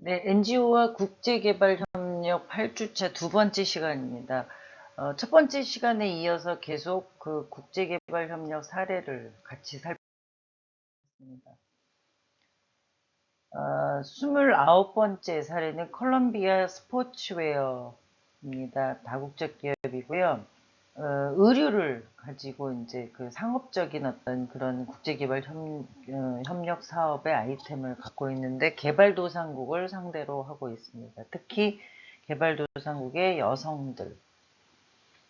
네, NGO와 국제개발협력 8주차 두 번째 시간입니다. 첫 번째 시간에 이어서 계속 그 국제개발협력 사례를 같이 살펴보겠습니다. 29번째 사례는 콜롬비아 스포츠웨어입니다. 다국적 기업이고요. 의류를 가지고 이제 그 상업적인 어떤 그런 국제개발 협력 사업의 아이템을 갖고 있는데 개발도상국을 상대로 하고 있습니다. 특히 개발도상국의 여성들.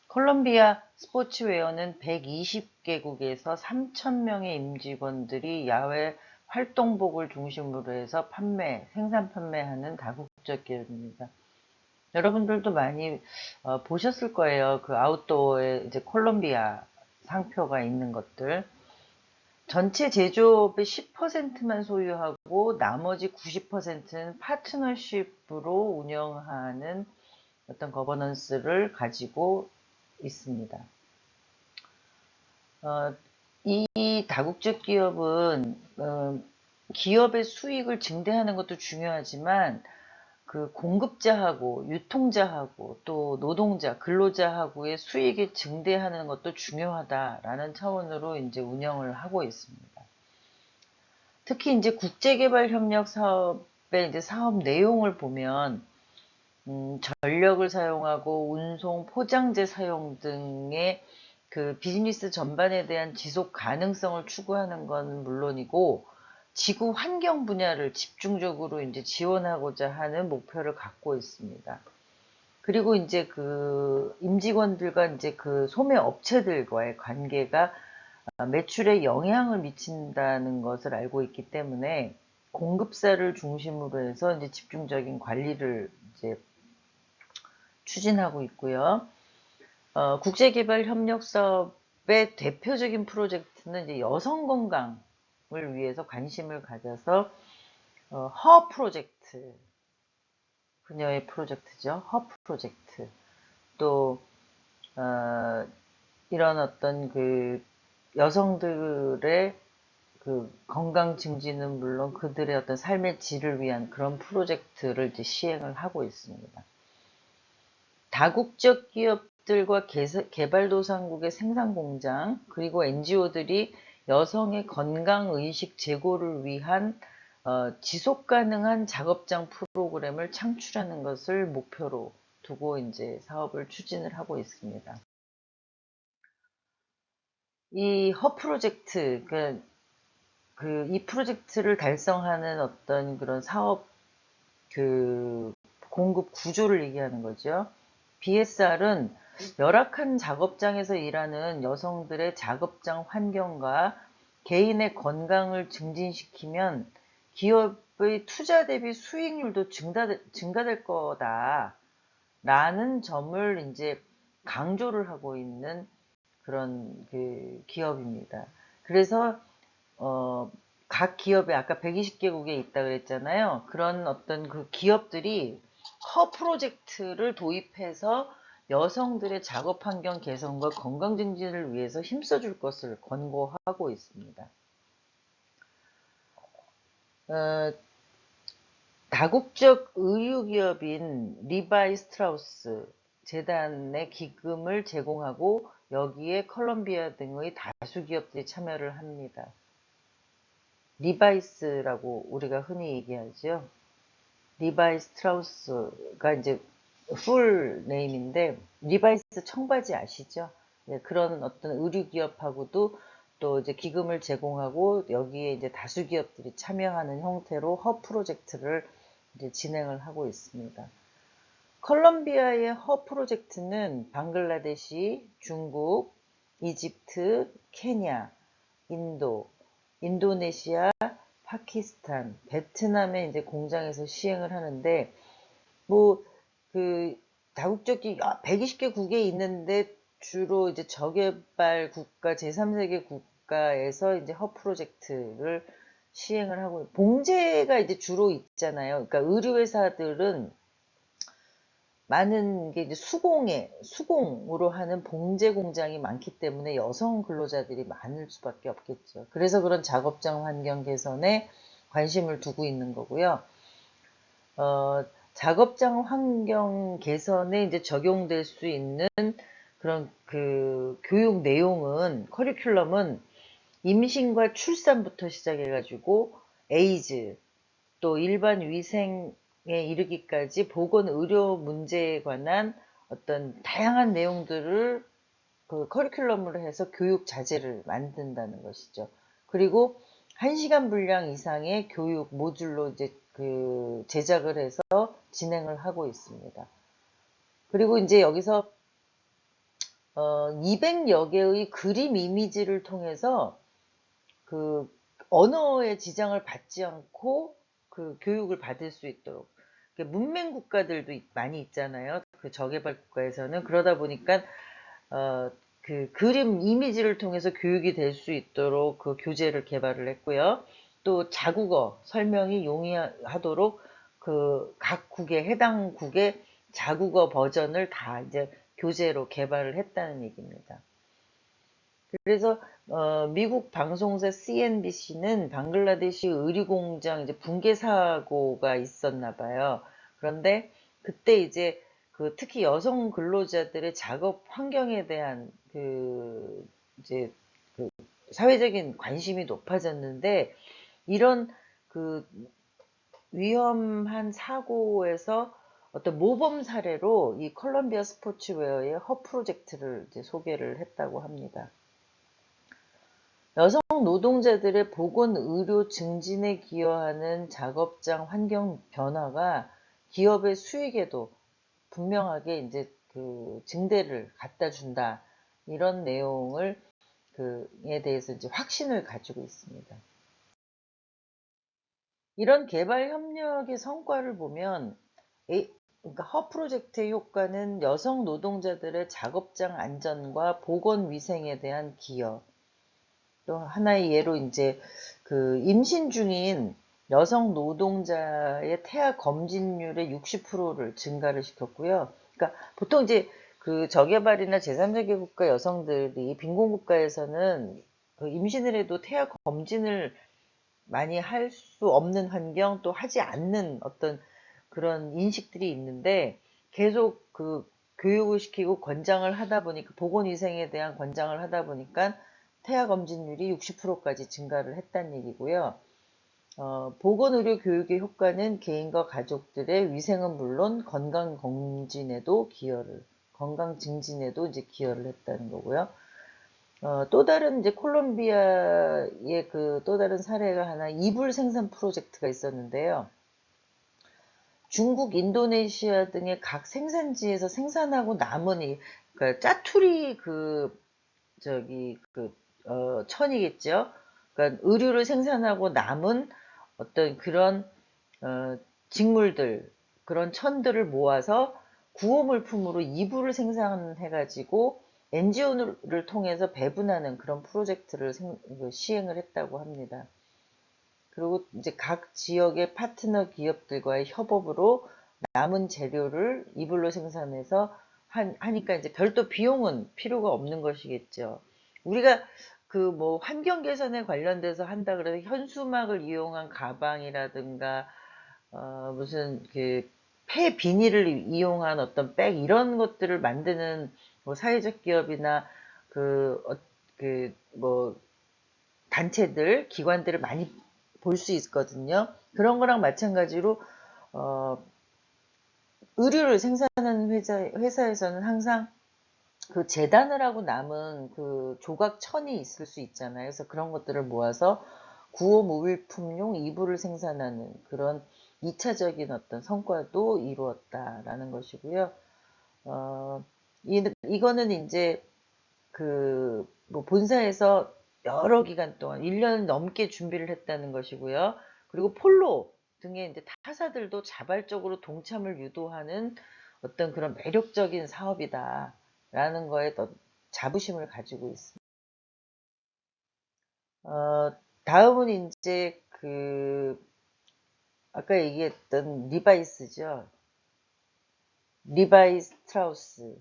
콜롬비아 스포츠웨어는 120개국에서 3,000명의 임직원들이 야외 활동복을 중심으로 해서 생산 판매하는 다국적 기업입니다. 여러분들도 많이 보셨을 거예요. 그 아웃도어에 이제 콜롬비아 상표가 있는 것들. 전체 제조업의 10%만 소유하고 나머지 90%는 파트너십으로 운영하는 어떤 거버넌스를 가지고 있습니다. 이 다국적 기업은 기업의 수익을 증대하는 것도 중요하지만 그 공급자하고 유통자하고 또 노동자, 근로자하고의 수익이 증대하는 것도 중요하다라는 차원으로 이제 운영을 하고 있습니다. 특히 이제 국제개발협력 사업의 이제 사업 내용을 보면 전력을 사용하고 운송, 포장재 사용 등의 그 비즈니스 전반에 대한 지속 가능성을 추구하는 건 물론이고 지구 환경 분야를 집중적으로 이제 지원하고자 하는 목표를 갖고 있습니다. 그리고 이제 그 임직원들과 이제 그 소매 업체들과의 관계가 매출에 영향을 미친다는 것을 알고 있기 때문에 공급사를 중심으로 해서 이제 집중적인 관리를 이제 추진하고 있고요. 국제개발협력사업의 대표적인 프로젝트는 이제 여성 건강을 위해서 관심을 가져서 허 프로젝트, 그녀의 프로젝트죠. 허 프로젝트. 또 이런 어떤 그 여성들의 그 건강 증진은 물론 그들의 어떤 삶의 질을 위한 그런 프로젝트를 이제 시행을 하고 있습니다. 다국적 기업들과 개발도상국의 생산공장 그리고 NGO들이 여성의 건강의식 제고를 위한 지속가능한 작업장 프로그램을 창출하는 것을 목표로 두고 이제 사업을 추진을 하고 있습니다. 이 허 프로젝트, 이 프로젝트를 달성하는 어떤 그런 사업 그 공급 구조를 얘기하는 거죠. BSR은 열악한 작업장에서 일하는 여성들의 작업장 환경과 개인의 건강을 증진시키면 기업의 투자 대비 수익률도 증가될 거다. 라는 점을 이제 강조를 하고 있는 그런 그 기업입니다. 그래서 각 기업에 아까 120개국에 있다 그랬잖아요. 그런 어떤 그 기업들이 허 프로젝트를 도입해서 여성들의 작업 환경 개선과 건강 증진을 위해서 힘써줄 것을 권고하고 있습니다. 다국적 의유기업인 리바이 스트라우스 재단의 기금을 제공하고 여기에 컬럼비아 등의 다수 기업들이 참여를 합니다. 리바이스라고 우리가 흔히 얘기하죠. 리바이 스트라우스가 이제 풀 네임인데 리바이스 청바지 아시죠? 네, 그런 어떤 의류 기업하고도 또 이제 기금을 제공하고 여기에 이제 다수 기업들이 참여하는 형태로 허 프로젝트를 이제 진행을 하고 있습니다. 컬럼비아의 허 프로젝트는 방글라데시, 중국, 이집트, 케냐, 인도, 인도네시아, 파키스탄, 베트남의 이제 공장에서 시행을 하는데, 뭐, 그, 다국적이 120개국에 있는데, 주로 이제 저개발 국가, 제3세계 국가에서 이제 허 프로젝트를 시행을 하고, 봉제가 이제 주로 있잖아요. 그러니까 의류회사들은 많은 게 이제 수공으로 하는 봉제 공장이 많기 때문에 여성 근로자들이 많을 수밖에 없겠죠. 그래서 그런 작업장 환경 개선에 관심을 두고 있는 거고요. 작업장 환경 개선에 이제 적용될 수 있는 그런 그 교육 내용은, 커리큘럼은 임신과 출산부터 시작해가지고 에이즈, 또 일반 위생에 이르기까지 보건 의료 문제에 관한 어떤 다양한 내용들을 그 커리큘럼으로 해서 교육 자재를 만든다는 것이죠. 그리고 1시간 분량 이상의 교육 모듈로 이제 그 제작을 해서 진행을 하고 있습니다. 그리고 이제 여기서 200여 개의 그림 이미지를 통해서 그 언어의 지장을 받지 않고 그 교육을 받을 수 있도록, 문맹 국가들도 많이 있잖아요. 그 저개발 국가에서는. 그러다 보니까 그 그림 이미지를 통해서 교육이 될 수 있도록 그 교재를 개발을 했고요. 또 자국어 설명이 용이하도록 그 각 국의 해당 국의 자국어 버전을 다 이제 교재로 개발을 했다는 얘기입니다. 그래서 미국 방송사 CNBC는 방글라데시 의류공장 이제 붕괴 사고가 있었나 봐요. 그런데 그때 이제 그 특히 여성 근로자들의 작업 환경에 대한 그 이제 그 사회적인 관심이 높아졌는데, 이런 그 위험한 사고에서 어떤 모범 사례로 이 컬럼비아 스포츠웨어의 허 프로젝트를 이제 소개를 했다고 합니다. 여성 노동자들의 보건 의료 증진에 기여하는 작업장 환경 변화가 기업의 수익에도 분명하게 이제 그 증대를 갖다 준다. 이런 내용을 그에 대해서 이제 확신을 가지고 있습니다. 이런 개발 협력의 성과를 보면, 그러니까 허 프로젝트의 효과는 여성 노동자들의 작업장 안전과 보건 위생에 대한 기여, 또 하나의 예로 이제 그 임신 중인 여성 노동자의 태아 검진율의 60%를 증가를 시켰고요. 그러니까 보통 이제 그 저개발이나 제3세계 국가 여성들이, 빈곤국가에서는 그 임신을 해도 태아 검진을 많이 할 수 없는 환경, 또 하지 않는 어떤 그런 인식들이 있는데, 계속 그 교육을 시키고 권장을 하다 보니까, 보건위생에 대한 권장을 하다 보니까 태아 검진율이 60%까지 증가를 했다는 얘기고요. 보건의료 교육의 효과는 개인과 가족들의 위생은 물론 건강 증진에도 이제 기여를 했다는 거고요. 또 다른 이제 콜롬비아의 그 또 다른 사례가 하나, 이불 생산 프로젝트가 있었는데요. 중국, 인도네시아 등의 각 생산지에서 생산하고 남은 그러니까 짜투리 천이겠죠. 그러니까 의류를 생산하고 남은 어떤 그런 직물들, 그런 천들을 모아서 구호물품으로 이불을 생산해가지고 NGO를 통해서 배분하는 그런 프로젝트를 시행을 했다고 합니다. 그리고 이제 각 지역의 파트너 기업들과의 협업으로 남은 재료를 이불로 생산해서 하니까 이제 별도 비용은 필요가 없는 것이겠죠. 우리가 그 뭐 환경 개선에 관련돼서 한다 그래서 현수막을 이용한 가방이라든가 무슨 그 폐 비닐을 이용한 어떤 백, 이런 것들을 만드는 뭐 사회적 기업이나 뭐 단체들, 기관들을 많이 볼 수 있거든요. 그런 거랑 마찬가지로 의류를 생산하는 회사에서는 항상 그 재단을 하고 남은 그 조각 천이 있을 수 있잖아요. 그래서 그런 것들을 모아서 구호 모빌품용 이불을 생산하는 그런 2차적인 어떤 성과도 이루었다라는 것이고요. 이거는 이제 뭐 본사에서 여러 기간 동안 1년 넘게 준비를 했다는 것이고요. 그리고 폴로 등의 이제 타사들도 자발적으로 동참을 유도하는 어떤 그런 매력적인 사업이다라는 거에 더 자부심을 가지고 있습니다. 다음은 이제 아까 얘기했던 리바이스죠. 리바이 스트라우스의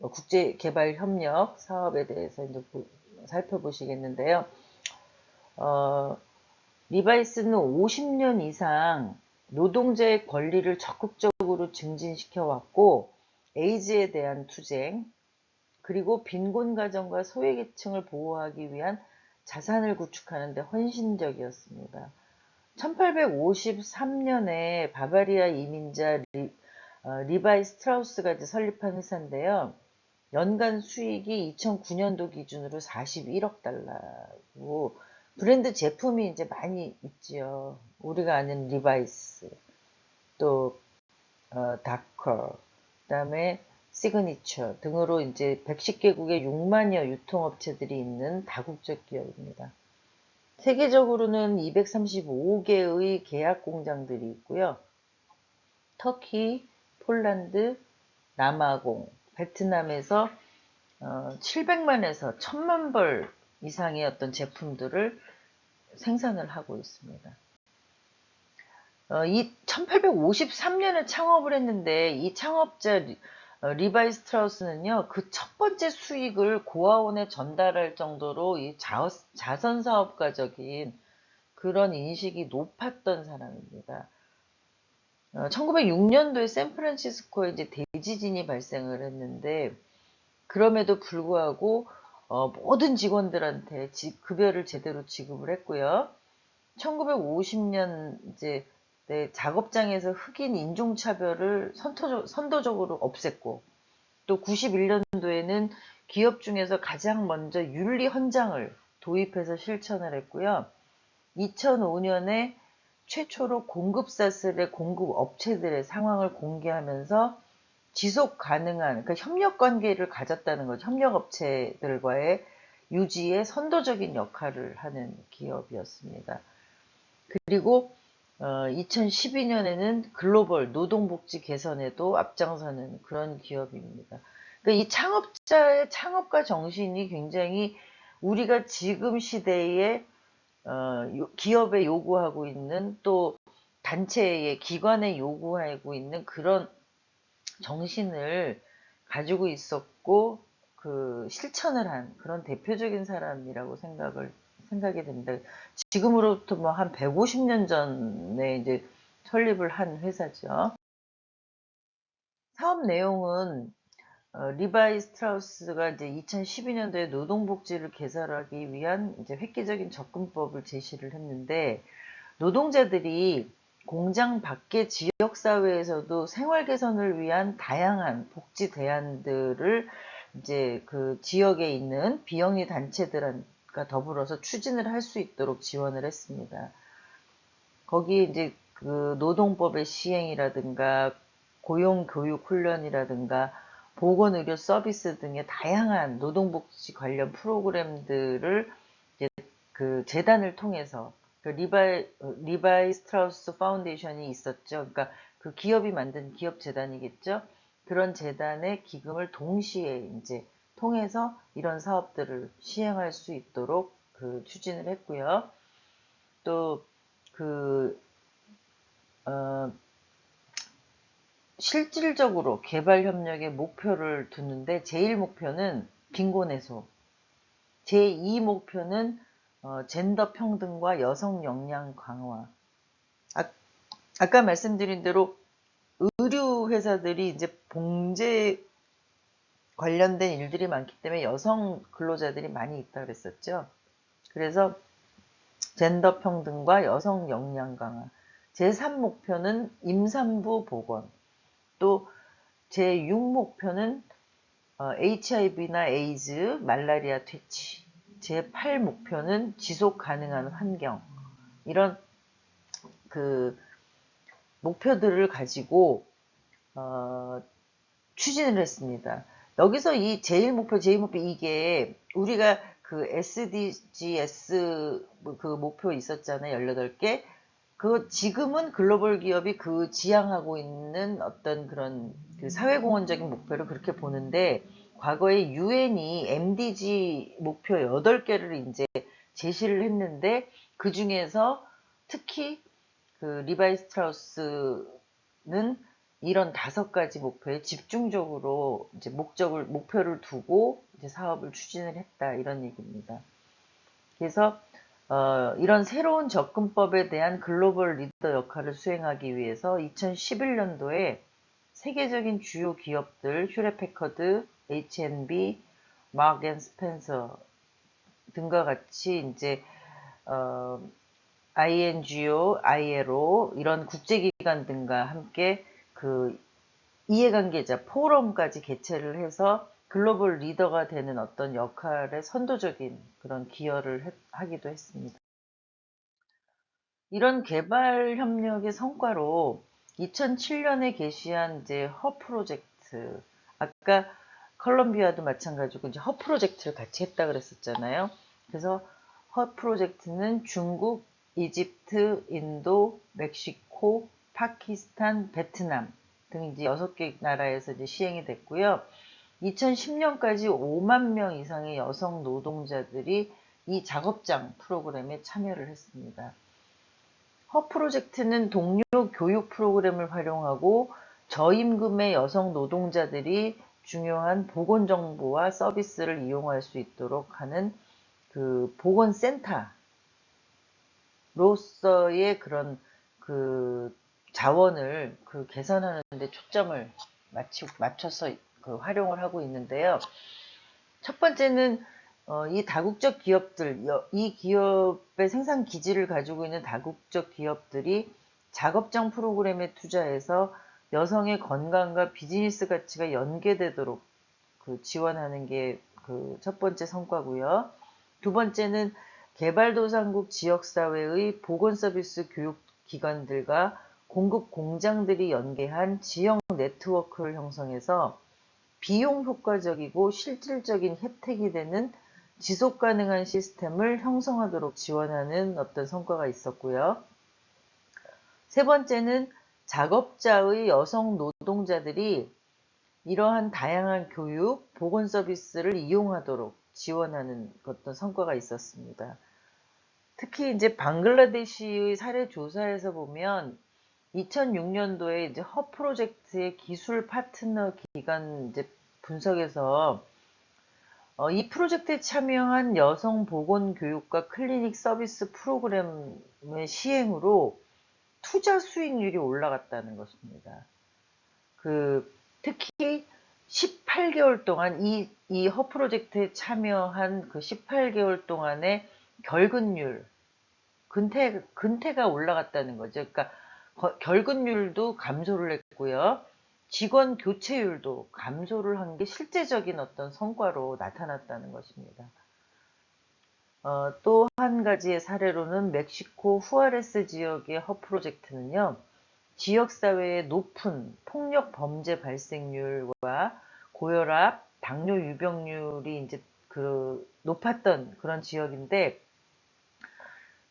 국제개발협력 사업에 대해서 이제 살펴보시겠는데요. 리바이스는 50년 이상 노동자의 권리를 적극적으로 증진시켜 왔고, 에이즈에 대한 투쟁, 그리고 빈곤 가정과 소외계층을 보호하기 위한 자산을 구축하는 데 헌신적이었습니다. 1853년에 바바리아 이민자 리바이 스트라우스가 이제 설립한 회사인데요. 연간 수익이 2009년도 기준으로 41억 달러고, 브랜드 제품이 이제 많이 있지요. 우리가 아는 리바이스, 또 다커, 그다음에 시그니처 등으로 이제 110개국에 6만여 유통업체들이 있는 다국적 기업입니다. 세계적으로는 235개의 계약 공장들이 있고요. 터키, 폴란드, 남아공, 베트남에서 700만에서 1000만 벌 이상의 어떤 제품들을 생산을 하고 있습니다. 이 1853년에 창업을 했는데, 이 창업자 리바이 스트라우스는요, 그 첫 번째 수익을 고아원에 전달할 정도로 이 자선 사업가적인 그런 인식이 높았던 사람입니다. 1906년도에 샌프란시스코에 이제 대지진이 발생을 했는데, 그럼에도 불구하고 모든 직원들한테 급여를 제대로 지급을 했고요. 1950년 이제 작업장에서 흑인 인종차별을 선도적으로 없앴고, 또 91년도에는 기업 중에서 가장 먼저 윤리 헌장을 도입해서 실천을 했고요. 2005년에 최초로 공급사슬의 공급 업체들의 상황을 공개하면서 지속 가능한, 그러니까 협력 관계를 가졌다는 거죠. 협력 업체들과의 유지에 선도적인 역할을 하는 기업이었습니다. 그리고 2012년에는 글로벌 노동복지 개선에도 앞장서는 그런 기업입니다. 그러니까 이 창업자의 창업가 정신이 굉장히 우리가 지금 시대에 기업에 요구하고 있는, 또 단체의 기관에 요구하고 있는 그런 정신을 가지고 있었고, 그 실천을 한 그런 대표적인 사람이라고 생각이 됩니다. 지금으로부터 뭐 한 150년 전에 이제 설립을 한 회사죠. 사업 내용은 리바이 스트라우스가 이제 2012년도에 노동복지를 개선하기 위한 이제 획기적인 접근법을 제시를 했는데, 노동자들이 공장 밖의 지역사회에서도 생활 개선을 위한 다양한 복지 대안들을 이제 그 지역에 있는 비영리 단체들과 더불어서 추진을 할 수 있도록 지원을 했습니다. 거기에 이제 그 노동법의 시행이라든가 고용교육 훈련이라든가 보건의료 서비스 등의 다양한 노동복지 관련 프로그램들을 이제 그 재단을 통해서, 그 리바이 스트라우스 파운데이션이 있었죠. 그러니까 그 기업이 만든 기업 재단이겠죠. 그런 재단의 기금을 동시에 이제 통해서 이런 사업들을 시행할 수 있도록 그 추진을 했고요. 또 그 실질적으로 개발 협력의 목표를 두는데, 제1 목표는 빈곤 해소, 제2 목표는 젠더 평등과 여성 역량 강화. 아까 말씀드린 대로 의류 회사들이 이제 봉제 관련된 일들이 많기 때문에 여성 근로자들이 많이 있다 그랬었죠. 그래서 젠더 평등과 여성 역량 강화. 제3 목표는 임산부 보건. 또 제6 목표는 HIV나 에이즈, 말라리아 퇴치. 제8 목표는 지속 가능한 환경. 이런 그 목표들을 가지고 추진을 했습니다. 여기서 이 제1목표, 제2목표, 이게 우리가 그 SDGs 그 목표 있었잖아요. 18개. 그 지금은 글로벌 기업이 그 지향하고 있는 어떤 그런 그 사회공헌적인 목표를 그렇게 보는데, 과거에 유엔이 MDG 목표 8개를 이제 제시를 했는데, 그 중에서 특히 그 리바이 스트라우스는 이런 5가지 목표에 집중적으로 이제 목표를 두고 이제 사업을 추진을 했다, 이런 얘기입니다. 그래서 이런 새로운 접근법에 대한 글로벌 리더 역할을 수행하기 위해서 2011년도에 세계적인 주요 기업들 휴레패커드, H&B, 마크 앤 스펜서 등과 같이 이제 INGO, ILO 이런 국제기관 등과 함께 그 이해관계자 포럼까지 개최를 해서 글로벌 리더가 되는 어떤 역할에 선도적인 그런 기여를 하기도 했습니다. 이런 개발 협력의 성과로 2007년에 개시한 이제 허 프로젝트, 아까 컬럼비아도 마찬가지고 이제 허 프로젝트를 같이 했다 그랬었잖아요. 그래서 허 프로젝트는 중국, 이집트, 인도, 멕시코, 파키스탄, 베트남 등 이제 6개 나라에서 이제 시행이 됐고요. 2010년까지 5만 명 이상의 여성 노동자들이 이 작업장 프로그램에 참여를 했습니다. 허 프로젝트는 동료 교육 프로그램을 활용하고 저임금의 여성 노동자들이 중요한 보건 정보와 서비스를 이용할 수 있도록 하는 그 보건센터로서의 그런 그 자원을 그 개선하는 데 초점을 맞춰서 그 활용을 하고 있는데요. 첫 번째는 이 다국적 기업들, 이 기업의 생산 기지를 가지고 있는 다국적 기업들이 작업장 프로그램에 투자해서 여성의 건강과 비즈니스 가치가 연계되도록 그 지원하는 게 그 첫 번째 성과고요. 두 번째는 개발도상국 지역사회의 보건서비스 교육기관들과 공급 공장들이 연계한 지역 네트워크를 형성해서 비용 효과적이고 실질적인 혜택이 되는 지속 가능한 시스템을 형성하도록 지원하는 어떤 성과가 있었고요. 세 번째는 작업자의 여성 노동자들이 이러한 다양한 교육, 보건 서비스를 이용하도록 지원하는 어떤 성과가 있었습니다. 특히 이제 방글라데시의 사례 조사에서 보면 2006년도에 이제 허 프로젝트의 기술 파트너 기관 이제 분석에서 이 프로젝트에 참여한 여성 보건 교육과 클리닉 서비스 프로그램의 시행으로 투자 수익률이 올라갔다는 것입니다. 특히 18개월 동안 이 허 프로젝트에 참여한 그 18개월 동안의 결근율, 근태가 올라갔다는 거죠. 그러니까 결근율도 감소를 했고요. 직원 교체율도 감소를 한 게 실제적인 어떤 성과로 나타났다는 것입니다. 또 한 가지의 사례로는 멕시코 후아레스 지역의 허 프로젝트는요. 지역사회의 높은 폭력 범죄 발생률과 고혈압, 당뇨 유병률이 이제 그 높았던 그런 지역인데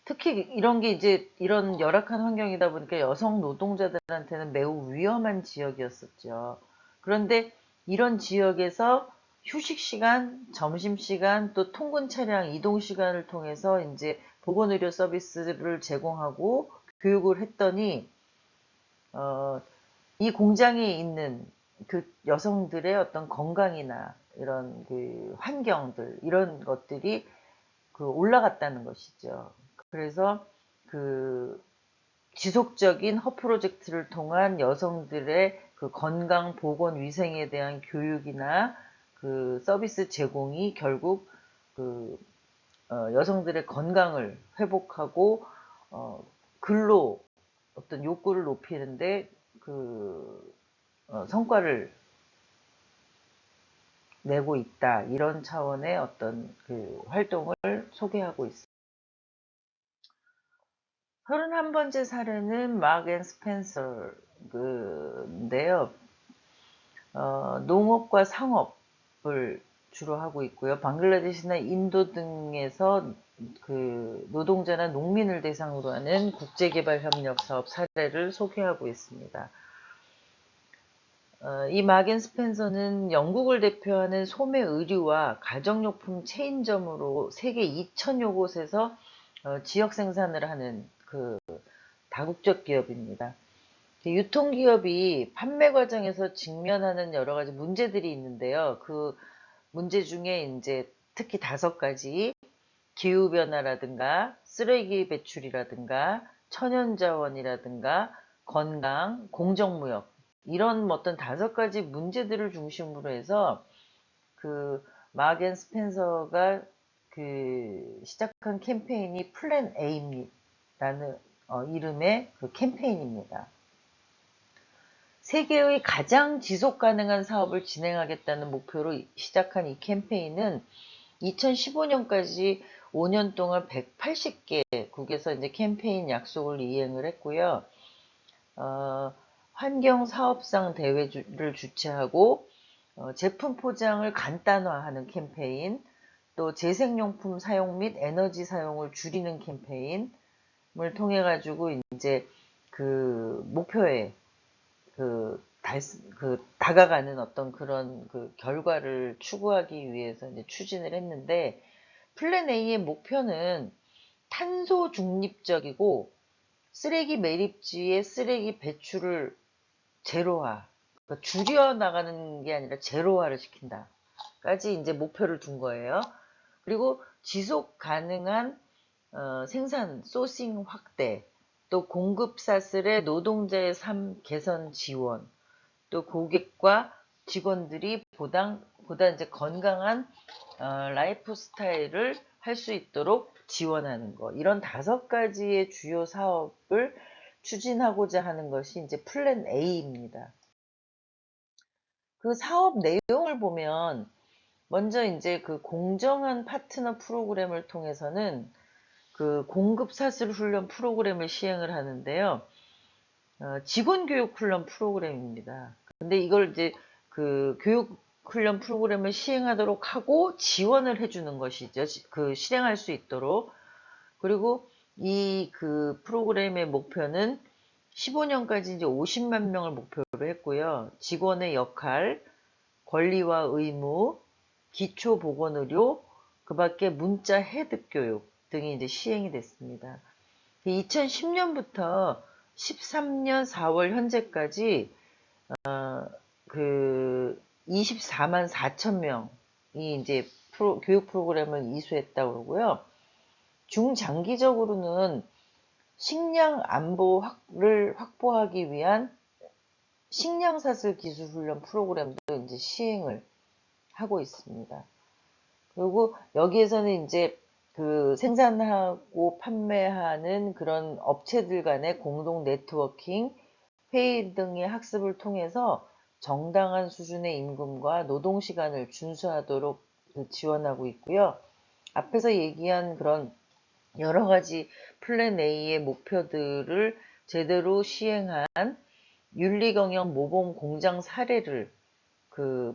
특히 이런 게 이제 이런 열악한 환경이다 보니까 여성 노동자들한테는 매우 위험한 지역이었었죠. 그런데 이런 지역에서 휴식 시간, 점심 시간, 또 통근 차량 이동 시간을 통해서 이제 보건의료 서비스를 제공하고 교육을 했더니 이 공장에 있는 그 여성들의 어떤 건강이나 이런 그 환경들 이런 것들이 그 올라갔다는 것이죠. 그래서 그 지속적인 허 프로젝트를 통한 여성들의 그 건강, 보건, 위생에 대한 교육이나 그 서비스 제공이 결국 그 여성들의 건강을 회복하고 근로 어떤 욕구를 높이는데 그 성과를 내고 있다 이런 차원의 어떤 그 활동을 소개하고 있습니다. 31번째 사례는 마크 앤 스펜서인데요. 농업과 상업을 주로 하고 있고요. 방글라데시나 인도 등에서 그 노동자나 농민을 대상으로 하는 국제개발협력 사업 사례를 소개하고 있습니다. 이 마크 앤 스펜서는 영국을 대표하는 소매 의류와 가정용품 체인점으로 세계 2,000여 곳에서 지역 생산을 하는 그 다국적 기업입니다. 유통기업이 판매 과정에서 직면하는 여러 가지 문제들이 있는데요. 그 문제 중에 이제 특히 5가지. 기후변화라든가 쓰레기 배출이라든가 천연자원이라든가 건강, 공정무역 이런 어떤 5가지 문제들을 중심으로 해서 그 마겐 스펜서가 그 시작한 캠페인이 플랜 A라는 이름의 그 캠페인입니다. 세계의 가장 지속 가능한 사업을 진행하겠다는 목표로 시작한 이 캠페인은 2015년까지 5년 동안 180개국에서 이제 캠페인 약속을 이행을 했고요. 환경사업상 대회를 주최하고 제품 포장을 간단화하는 캠페인, 또 재생용품 사용 및 에너지 사용을 줄이는 캠페인을 통해 가지고 이제 그 목표에 다가가는 어떤 그런 그 결과를 추구하기 위해서 이제 추진을 했는데, 플랜 A의 목표는 탄소 중립적이고 쓰레기 매립지의 쓰레기 배출을 제로화, 그러니까 줄여 나가는 게 아니라 제로화를 시킨다까지 이제 목표를 둔 거예요. 그리고 지속 가능한 생산, 소싱 확대, 또 공급 사슬의 노동자의 삶 개선 지원, 또 고객과 직원들이 보다 이제 건강한 라이프 스타일을 할 수 있도록 지원하는 거. 이런 5가지의 주요 사업을 추진하고자 하는 것이 이제 플랜 A입니다. 그 사업 내용을 보면 먼저 이제 그 공정한 파트너 프로그램을 통해서는 그 공급 사슬 훈련 프로그램을 시행을 하는데요. 직원 교육 훈련 프로그램입니다. 근데 이걸 이제 그 교육 훈련 프로그램을 시행하도록 하고 지원을 해주는 것이죠. 그 실행할 수 있도록. 그리고 이 그 프로그램의 목표는 15년까지 이제 50만 명을 목표로 했고요. 직원의 역할, 권리와 의무, 기초 보건의료, 그 밖에 문자 해득 교육 등이 이제 시행이 됐습니다. 2010년부터 13년 4월 현재까지 그 24만 4천 명이 이제 교육 프로그램을 이수했다고 그러고요. 중장기적으로는 식량 안보를 확보하기 위한 식량사슬 기술 훈련 프로그램도 이제 시행을 하고 있습니다. 그리고 여기에서는 이제 그 생산하고 판매하는 그런 업체들 간의 공동 네트워킹, 회의 등의 학습을 통해서 정당한 수준의 임금과 노동시간을 준수하도록 지원하고 있고요. 앞에서 얘기한 그런 여러 가지 플랜 A의 목표들을 제대로 시행한 윤리경영 모범 공장 사례를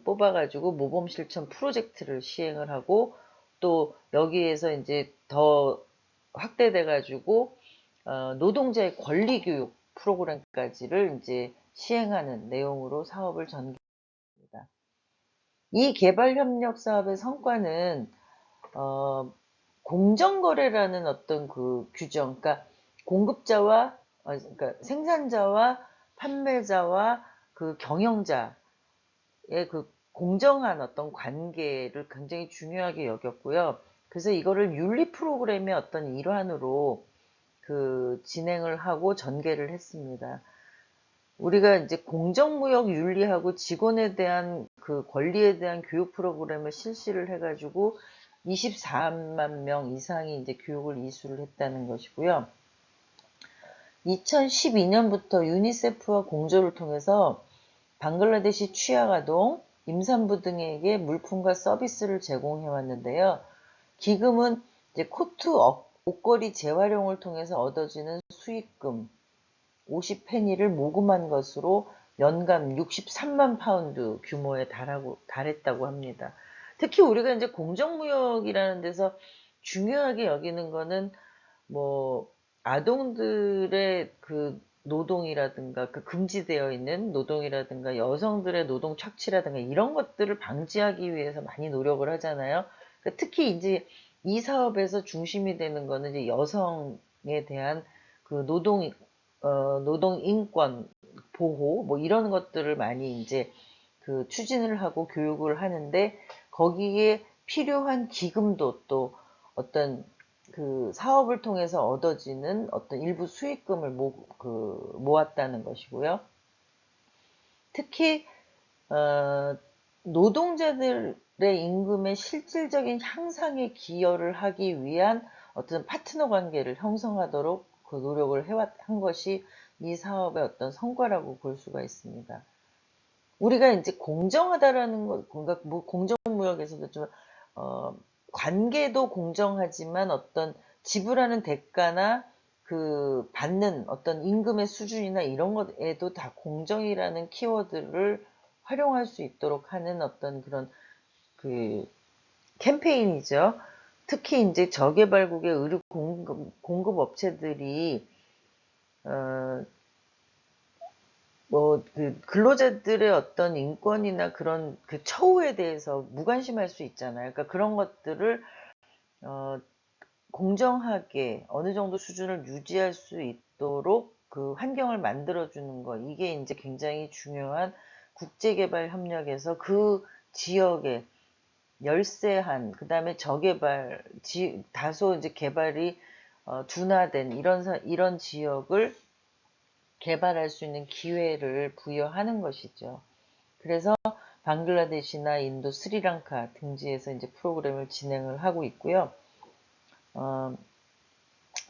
뽑아가지고 모범 실천 프로젝트를 시행을 하고, 또 여기에서 이제 더 확대돼가지고 노동자의 권리 교육 프로그램까지를 이제 시행하는 내용으로 사업을 전개합니다. 이 개발협력 사업의 성과는 공정거래라는 어떤 그 규정, 그러니까 공급자와 그러니까 생산자와 판매자와 그 경영자의 그 공정한 어떤 관계를 굉장히 중요하게 여겼고요. 그래서 이거를 윤리 프로그램의 어떤 일환으로 그 진행을 하고 전개를 했습니다. 우리가 이제 공정무역 윤리하고 직원에 대한 그 권리에 대한 교육 프로그램을 실시를 해가지고 24만 명 이상이 이제 교육을 이수를 했다는 것이고요. 2012년부터 유니세프와 공조를 통해서 방글라데시 취약아동, 임산부 등에게 물품과 서비스를 제공해 왔는데요. 기금은 이제 코트 옷걸이 재활용을 통해서 얻어지는 수익금 50페니를 모금한 것으로 연간 63만 파운드 규모에 달했다고 합니다. 특히 우리가 이제 공정무역이라는 데서 중요하게 여기는 거는 뭐 아동들의 그 노동이라든가 그 금지되어 있는 노동이라든가 여성들의 노동 착취라든가 이런 것들을 방지하기 위해서 많이 노력을 하잖아요. 그러니까 특히 이제 이 사업에서 중심이 되는 거는 이제 여성에 대한 그 노동 인권 보호 뭐 이런 것들을 많이 이제 그 추진을 하고 교육을 하는데, 거기에 필요한 기금도 또 어떤 그 사업을 통해서 얻어지는 어떤 일부 수익금을 모았다는 것이고요. 특히 노동자들의 임금의 실질적인 향상에 기여를 하기 위한 어떤 파트너 관계를 형성하도록 그 노력을 한 것이 이 사업의 어떤 성과라고 볼 수가 있습니다. 우리가 이제 공정하다라는 것, 뭔가 뭐 공정무역에서도 좀 관계도 공정하지만 어떤 지불하는 대가나 그 받는 어떤 임금의 수준이나 이런 것에도 다 공정이라는 키워드를 활용할 수 있도록 하는 어떤 그런 그 캠페인이죠. 특히 이제 저개발국의 의료 공급 업체들이 그 근로자들의 어떤 인권이나 그런 그 처우에 대해서 무관심할 수 있잖아요. 그러니까 그런 것들을 어, 공정하게 어느 정도 수준을 유지할 수 있도록 그 환경을 만들어주는 거, 이게 이제 굉장히 중요한 국제개발 협력에서 그 지역에 열세한, 그 다음에 저개발, 다소 이제 개발이 둔화된 이런 지역을 개발할 수 있는 기회를 부여하는 것이죠. 그래서 방글라데시나 인도, 스리랑카 등지에서 이제 프로그램을 진행을 하고 있고요.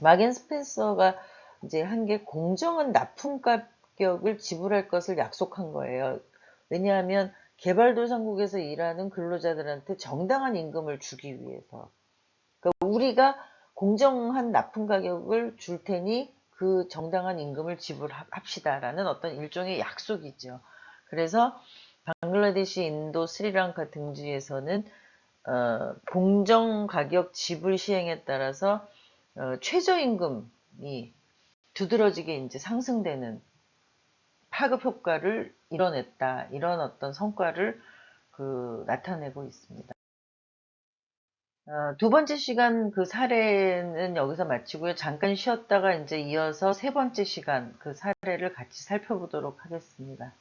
마겐 스펜서가 이제 한 게 공정한 납품 가격을 지불할 것을 약속한 거예요. 왜냐하면 개발도상국에서 일하는 근로자들한테 정당한 임금을 주기 위해서. 그러니까 우리가 공정한 납품 가격을 줄 테니 그 정당한 임금을 지불합시다라는 어떤 일종의 약속이죠. 그래서 방글라데시, 인도, 스리랑카 등지에서는 공정 가격 지불 시행에 따라서 최저임금이 두드러지게 이제 상승되는 파급 효과를 이뤄냈다. 이런 어떤 성과를 나타내고 있습니다. 두 번째 시간 그 사례는 여기서 마치고요. 잠깐 쉬었다가 이제 이어서 세 번째 시간 그 사례를 같이 살펴보도록 하겠습니다.